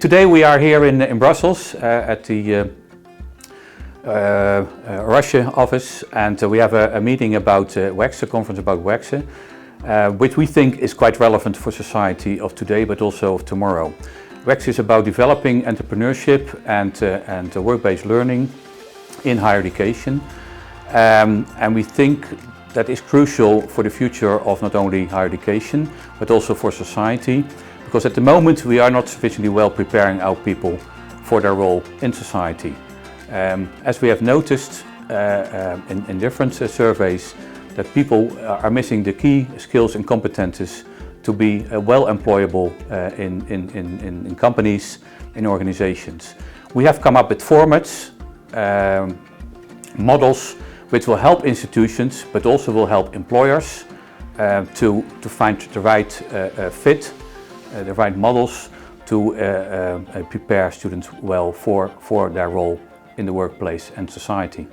Today we are here in Brussels at the EURASHE office, and we have a meeting about WEXHE, a conference about WEXHE, which we think is quite relevant for society of today but also of tomorrow. WEXHE is about developing entrepreneurship and work-based learning in higher education, and we think that is crucial for the future of not only higher education but also for society. Because at the moment we are not sufficiently well preparing our people for their role in society. As we have noticed in different surveys, that people are missing the key skills and competences to be well employable in companies, in organizations. We have come up with formats, models which will help institutions but also will help employers to find the right fit, the right models to prepare students well for their role in the workplace and society.